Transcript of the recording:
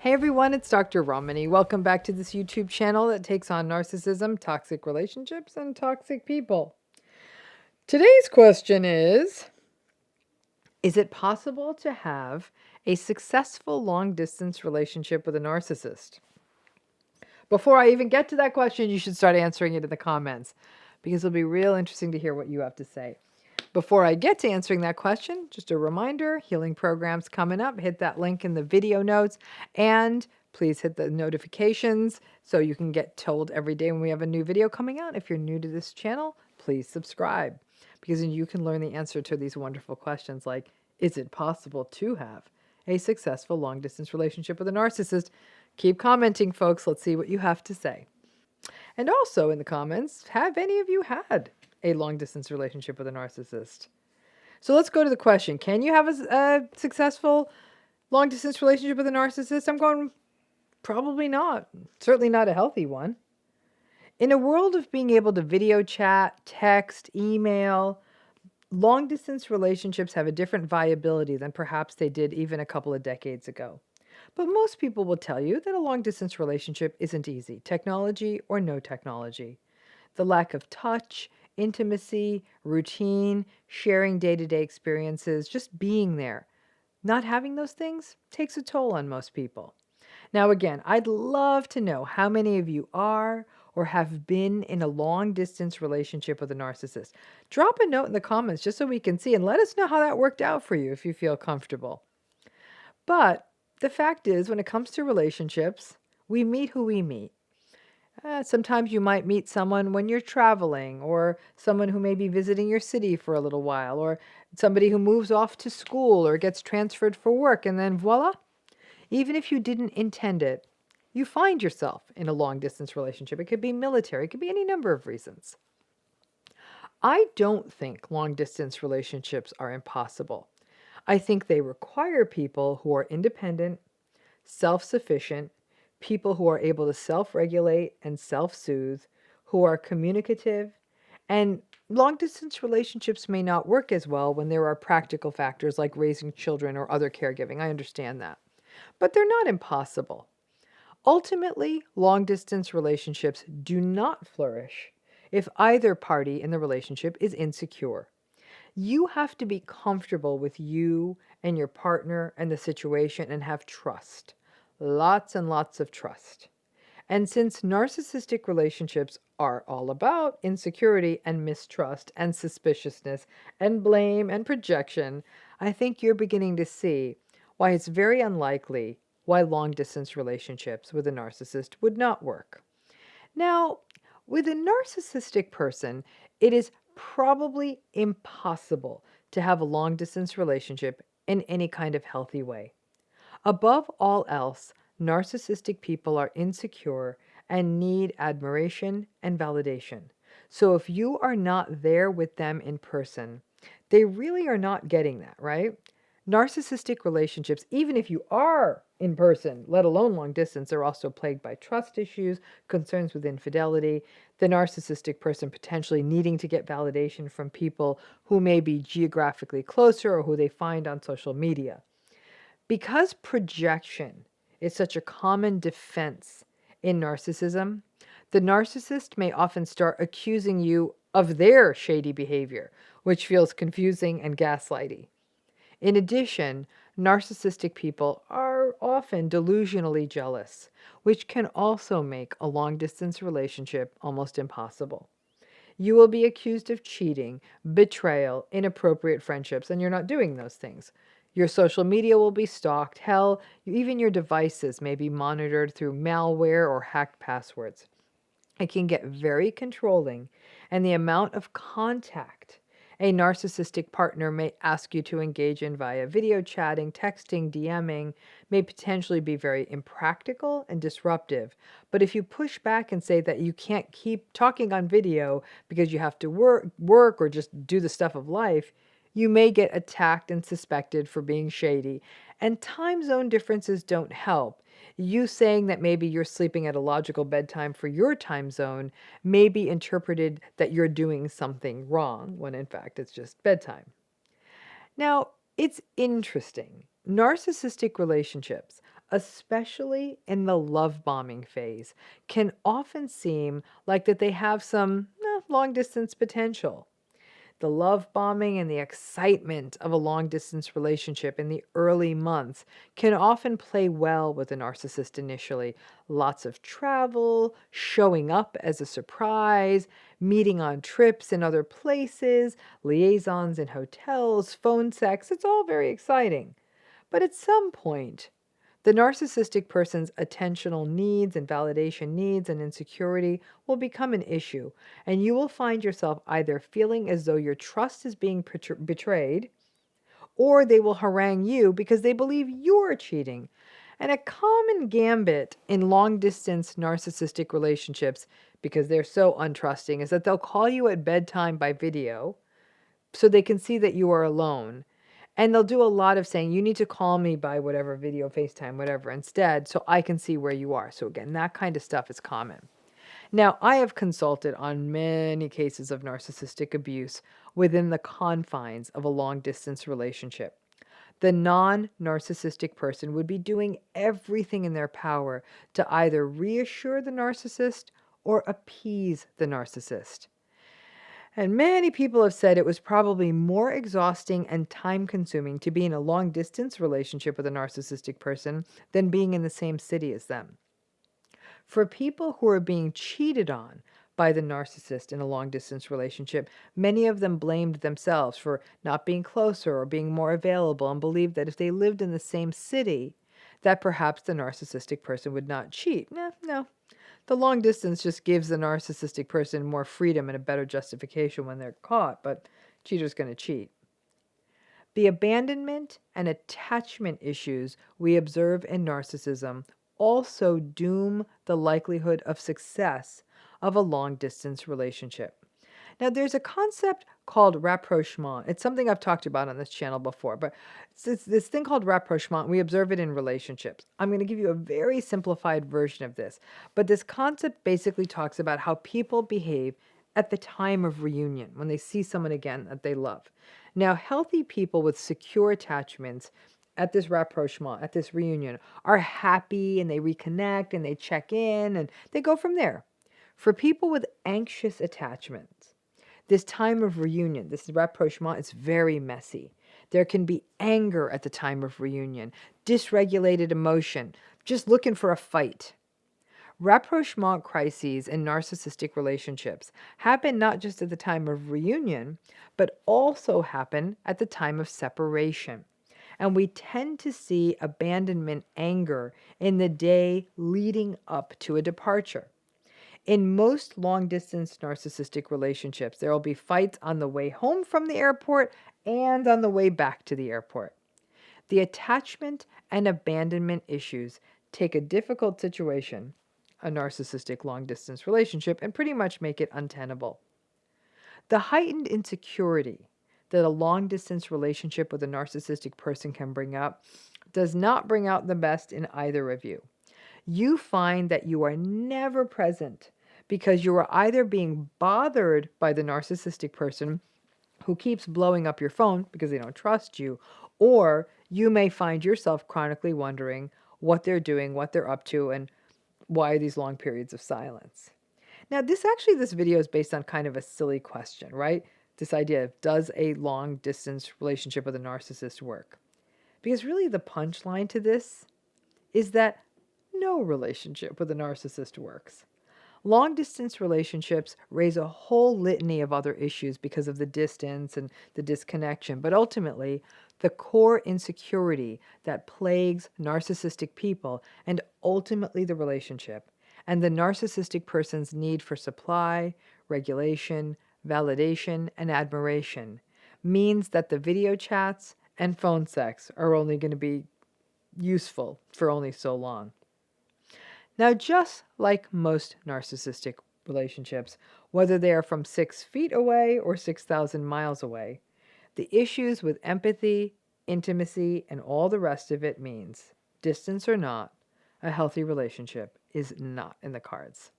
Hey everyone, it's Dr. Ramani. Welcome back to this YouTube channel that takes on narcissism, toxic relationships, and toxic people. Today's question is it possible to have a successful long-distance relationship with a narcissist? Before I even get to that question, you should start answering it in the comments because it'll be real interesting to hear what you have to say. Before I get to answering that question, just a reminder, healing programs coming up. Hit that link in the video notes and please hit the notifications so you can get told every day when we have a new video coming out. If you're new to this channel, please subscribe because then you can learn the answer to these wonderful questions like, is it possible to have a successful long-distance relationship with a narcissist? Keep commenting, folks. Let's see what you have to say. And also in the comments, have any of you had a long-distance relationship with a narcissist? So let's go to the question. Can you have a successful long-distance relationship with a narcissist? I'm going, probably not. Certainly not a healthy one. In a world of being able to video chat, text, email, long-distance relationships have a different viability than perhaps they did even a couple of decades ago. But most people will tell you that a long-distance relationship isn't easy, technology or no technology. The lack of touch, intimacy, routine, sharing day-to-day experiences, just being there. Not having those things takes a toll on most people. Now again, I'd love to know how many of you are or have been in a long-distance relationship with a narcissist. Drop a note in the comments just so we can see and let us know how that worked out for you if you feel comfortable. But the fact is, when it comes to relationships, we meet who we meet. Sometimes you might meet someone when you're traveling, or someone who may be visiting your city for a little while, or somebody who moves off to school or gets transferred for work, and then voila, even if you didn't intend it, you find yourself in a long-distance relationship. It could be military, it could be any number of reasons. I don't think long-distance relationships are impossible. I think they require people who are independent, self-sufficient, people who are able to self-regulate and self-soothe, who are communicative, and long-distance relationships may not work as well when there are practical factors like raising children or other caregiving. I understand that. But they're not impossible. Ultimately, long-distance relationships do not flourish if either party in the relationship is insecure. You have to be comfortable with you and your partner and the situation and have trust. Lots and lots of trust. And since narcissistic relationships are all about insecurity and mistrust and suspiciousness and blame and projection, I think you're beginning to see why it's very unlikely why long-distance relationships with a narcissist would not work. Now, with a narcissistic person, it is probably impossible to have a long-distance relationship in any kind of healthy way. Above all else, narcissistic people are insecure and need admiration and validation. So if you are not there with them in person, they really are not getting that, right? Narcissistic relationships, even if you are in person, let alone long distance, are also plagued by trust issues, concerns with infidelity, the narcissistic person potentially needing to get validation from people who may be geographically closer or who they find on social media. Because projection is such a common defense in narcissism, the narcissist may often start accusing you of their shady behavior, which feels confusing and gaslighty. In addition, narcissistic people are often delusionally jealous, which can also make a long-distance relationship almost impossible. You will be accused of cheating, betrayal, inappropriate friendships, and you're not doing those things. Your social media will be stalked. Hell, even your devices may be monitored through malware or hacked passwords. It can get very controlling, and the amount of contact a narcissistic partner may ask you to engage in via video chatting, texting, DMing may potentially be very impractical and disruptive. But if you push back and say that you can't keep talking on video because you have to work or just do the stuff of life, you may get attacked and suspected for being shady. And time zone differences don't help. You saying that maybe you're sleeping at a logical bedtime for your time zone may be interpreted that you're doing something wrong, when in fact it's just bedtime. Now, it's interesting. Narcissistic relationships, especially in the love bombing phase, can often seem like that they have some long distance potential. The love bombing and the excitement of a long distance relationship in the early months can often play well with a narcissist initially. Lots of travel, showing up as a surprise, meeting on trips in other places, liaisons in hotels, phone sex. It's all very exciting. But at some point, the narcissistic person's attentional needs and validation needs and insecurity will become an issue, and you will find yourself either feeling as though your trust is being betrayed, or they will harangue you because they believe you're cheating. And a common gambit in long distance narcissistic relationships, because they're so untrusting, is that they'll call you at bedtime by video so they can see that you are alone. And they'll do a lot of saying, you need to call me by whatever, video, FaceTime, whatever, instead, so I can see where you are. So again, that kind of stuff is common. Now, I have consulted on many cases of narcissistic abuse within the confines of a long-distance relationship. The non-narcissistic person would be doing everything in their power to either reassure the narcissist or appease the narcissist. And many people have said it was probably more exhausting and time-consuming to be in a long-distance relationship with a narcissistic person than being in the same city as them. For people who are being cheated on by the narcissist in a long-distance relationship, many of them blamed themselves for not being closer or being more available and believed that if they lived in the same city, that perhaps the narcissistic person would not cheat. No. The long distance just gives the narcissistic person more freedom and a better justification when they're caught, but cheater's going to cheat. The abandonment and attachment issues we observe in narcissism also doom the likelihood of success of a long-distance relationship. Now, there's a concept called rapprochement. It's something I've talked about on this channel before, but it's this thing called rapprochement. We observe it in relationships. I'm going to give you a very simplified version of this, but this concept basically talks about how people behave at the time of reunion, when they see someone again that they love. Now, healthy people with secure attachments at this rapprochement, at this reunion, are happy and they reconnect and they check in and they go from there. For people with anxious attachments, this time of reunion, this rapprochement, is very messy. There can be anger at the time of reunion, dysregulated emotion, just looking for a fight. Rapprochement crises in narcissistic relationships happen not just at the time of reunion, but also happen at the time of separation. And we tend to see abandonment anger in the day leading up to a departure. In most long-distance narcissistic relationships, there will be fights on the way home from the airport and on the way back to the airport. The attachment and abandonment issues take a difficult situation, a narcissistic long-distance relationship, and pretty much make it untenable. The heightened insecurity that a long-distance relationship with a narcissistic person can bring up does not bring out the best in either of you. You find that you are never present because you are either being bothered by the narcissistic person who keeps blowing up your phone because they don't trust you, or you may find yourself chronically wondering what they're doing, what they're up to, and why these long periods of silence. Now, this video is based on kind of a silly question, right? This idea of, does a long-distance relationship with a narcissist work? Because really the punchline to this is that no relationship with a narcissist works. Long-distance relationships raise a whole litany of other issues because of the distance and the disconnection, but ultimately, the core insecurity that plagues narcissistic people and ultimately the relationship, and the narcissistic person's need for supply, regulation, validation, and admiration, means that the video chats and phone sex are only going to be useful for only so long. Now, just like most narcissistic relationships, whether they are from 6 feet away or 6,000 miles away, the issues with empathy, intimacy, and all the rest of it means, distance or not, a healthy relationship is not in the cards.